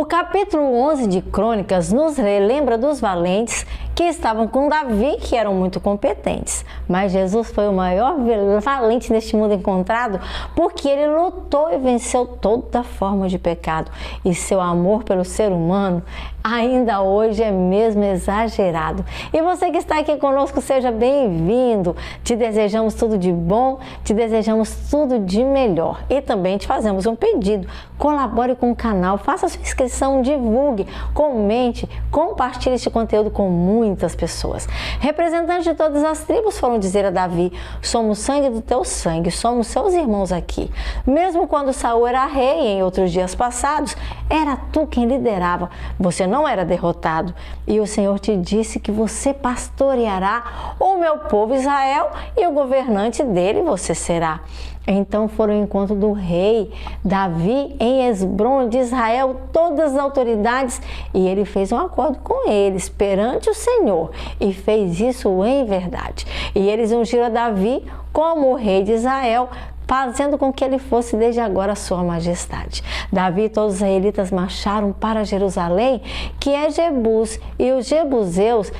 capítulo 11 de Crônicas nos relembra dos valentes que estavam com Davi, que eram muito competentes. Mas Jesus foi o maior valente neste mundo encontrado, porque ele lutou e venceu toda forma de pecado. E seu amor pelo ser humano ainda hoje é mesmo exagerado. E você que está aqui conosco, seja bem-vindo. Te desejamos tudo de bom, te desejamos tudo de melhor. E também te fazemos um pedido: colabore com o canal, faça sua inscrição, divulgue, comente, compartilhe este conteúdo com muitas pessoas. Representantes de todas as tribos foram dizer a Davi: somos sangue do teu sangue, somos seus irmãos aqui. Mesmo quando Saul era rei em outros dias passados, era tu quem liderava. Você não era derrotado. E o Senhor te disse que você pastoreará o meu povo Israel e o governante dele você será. Então foram ao encontro do rei Davi em Esbrom de Israel todas as autoridades, e ele fez um acordo com eles perante o Senhor, e fez isso em verdade. E eles ungiram a Davi como o rei de Israel, fazendo com que ele fosse desde agora a sua majestade. Davi e todos os israelitas marcharam para Jerusalém, que é Jebus, e os jebuseus,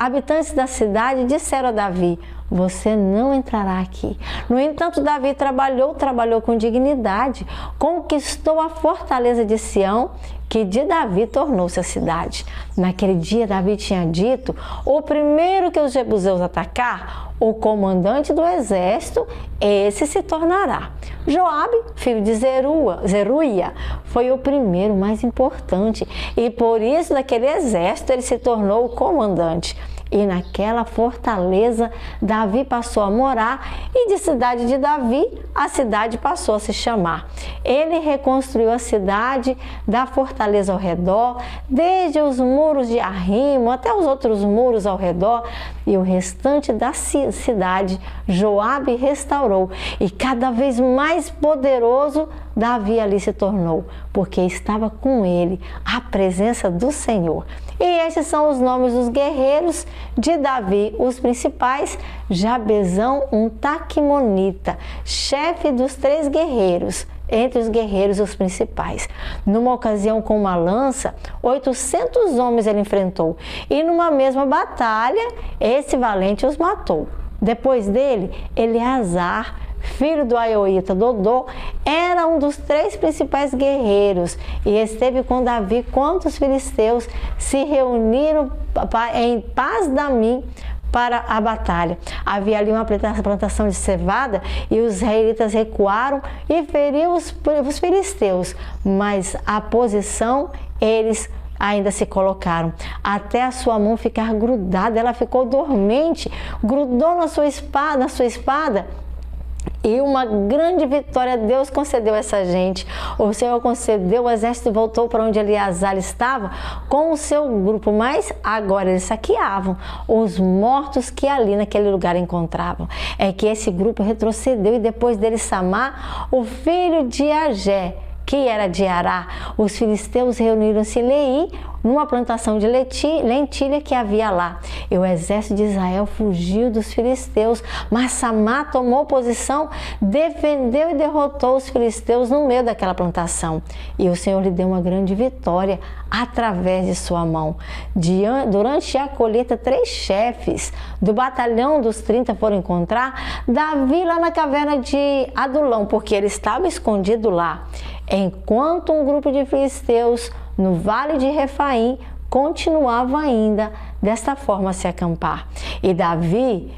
habitantes da cidade, disseram a Davi: você não entrará aqui. No entanto, Davi trabalhou com dignidade, conquistou a fortaleza de Sião, que de Davi tornou-se a cidade. Naquele dia, Davi tinha dito: o primeiro que os jebuseus atacar, o comandante do exército, esse se tornará. Joabe, filho de Zeruia, foi o primeiro mais importante, e por isso daquele exército ele se tornou o comandante. E naquela fortaleza Davi passou a morar, e de cidade de Davi a cidade passou a se chamar. Ele reconstruiu a cidade da fortaleza ao redor, desde os muros de Arrimo até os outros muros ao redor, e o restante da cidade Joabe restaurou, e cada vez mais poderoso Davi ali se tornou, porque estava com ele a presença do Senhor. E estes são os nomes dos guerreiros de Davi, os principais: Jabezão, um taquimonita, chefe dos 3 guerreiros, entre os guerreiros os principais. Numa ocasião, com uma lança, 800 homens ele enfrentou, e numa mesma batalha, esse valente os matou. Depois dele, Eleazar, filho do Aioíta Dodô, era um dos 3 principais guerreiros, e esteve com Davi quando os filisteus se reuniram em Pas-damim para a batalha. Havia ali uma plantação de cevada, e os israelitas recuaram e feriram os filisteus, mas a posição eles ainda se colocaram, até a sua mão ficar grudada. Ela ficou dormente, grudou na sua espada, e uma grande vitória Deus concedeu a essa gente. O Senhor concedeu, o exército voltou para onde Eleazar estava com o seu grupo, mas agora eles saqueavam os mortos que ali naquele lugar encontravam. É que esse grupo retrocedeu, e depois dele Samar, o filho de Agé, que era de Ará, os filisteus reuniram-se em Leí, numa plantação de lentilha que havia lá. E o exército de Israel fugiu dos filisteus, mas Samar tomou posição, defendeu e derrotou os filisteus no meio daquela plantação. E o Senhor lhe deu uma grande vitória através de sua mão. Durante a colheita, 3 chefes do batalhão dos 30 foram encontrar Davi lá na caverna de Adulão, porque ele estava escondido lá, enquanto um grupo de filisteus no vale de Refaim continuava ainda desta forma a se acampar. E Davi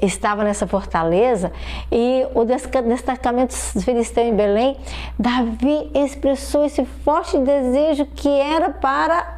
estava nessa fortaleza, e o destacamento filisteu em Belém, Davi expressou esse forte desejo que era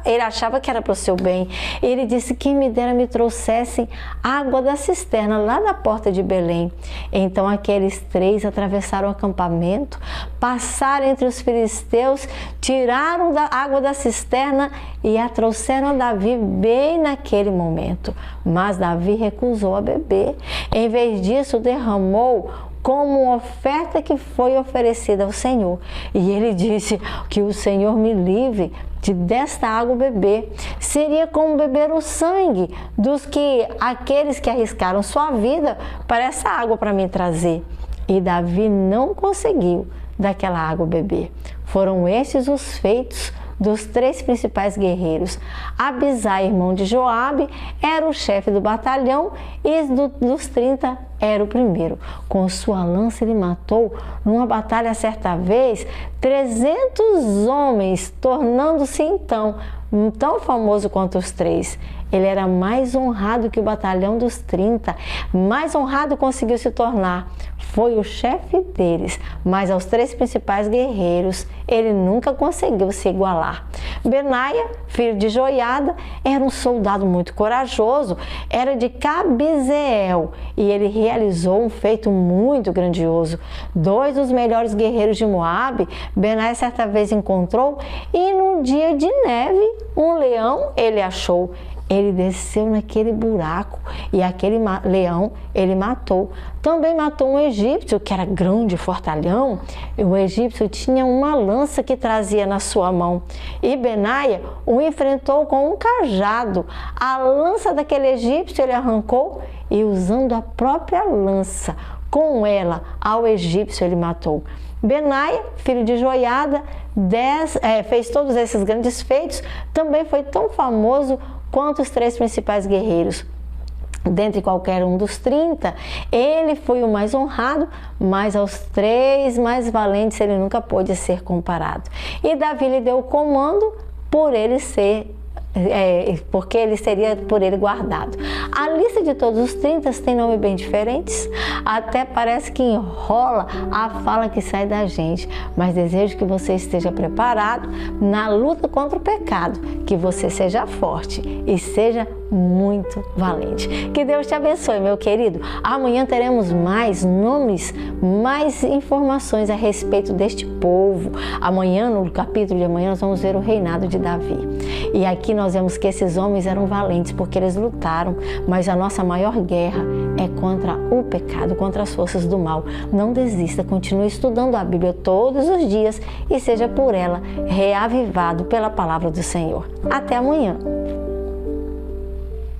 ele achava que era para o seu bem. Ele disse: quem me dera me trouxessem água da cisterna lá da porta de Belém. Então aqueles 3 atravessaram o acampamento, passaram entre os filisteus, tiraram da água da cisterna e a trouxeram a Davi bem naquele momento. Mas Davi recusou a beber. Em vez disso, derramou como uma oferta que foi oferecida ao Senhor. E ele disse: que o Senhor me livre de desta água beber. Seria como beber o sangue aqueles que arriscaram sua vida para essa água para me trazer. E Davi não conseguiu daquela água beber. Foram estes os feitos dos 3 principais guerreiros. Abisai, irmão de Joabe, era o chefe do batalhão e dos 30 era o primeiro. Com sua lança ele matou, numa batalha certa vez, 300 homens, tornando-se então tão famoso quanto os 3. Ele era mais honrado que o batalhão dos 30, mais honrado conseguiu se tornar. Foi o chefe deles, mas aos 3 principais guerreiros ele nunca conseguiu se igualar. Benaia, filho de Joiada, era um soldado muito corajoso, era de Cabizeel e ele realizou um feito muito grandioso. 2 dos melhores guerreiros de Moabe, Benaia certa vez encontrou e num dia de neve um leão ele achou. Ele desceu naquele buraco e aquele leão ele matou. Também matou um egípcio que era grande, fortalhão. E o egípcio tinha uma lança que trazia na sua mão. E Benaia o enfrentou com um cajado. A lança daquele egípcio ele arrancou e usando a própria lança, com ela, ao egípcio ele matou. Benaia, filho de Joiada, fez todos esses grandes feitos. Também foi tão famoso quanto os 3 principais guerreiros. Dentre qualquer um dos 30, ele foi o mais honrado, mas aos 3 mais valentes ele nunca pôde ser comparado. E Davi lhe deu o comando por ele ser porque ele seria por ele guardado. A lista de todos os 30 tem nomes bem diferentes, até parece que enrola a fala que sai da gente, mas desejo que você esteja preparado na luta contra o pecado, que você seja forte e seja muito valente. Que Deus te abençoe, meu querido. Amanhã teremos mais nomes, mais informações a respeito deste povo. Amanhã, no capítulo de amanhã, nós vamos ver o reinado de Davi. E aqui nós vemos que esses homens eram valentes porque eles lutaram, mas a nossa maior guerra é contra o pecado, contra as forças do mal. Não desista, continue estudando a Bíblia todos os dias e seja por ela reavivado pela palavra do Senhor. Até amanhã!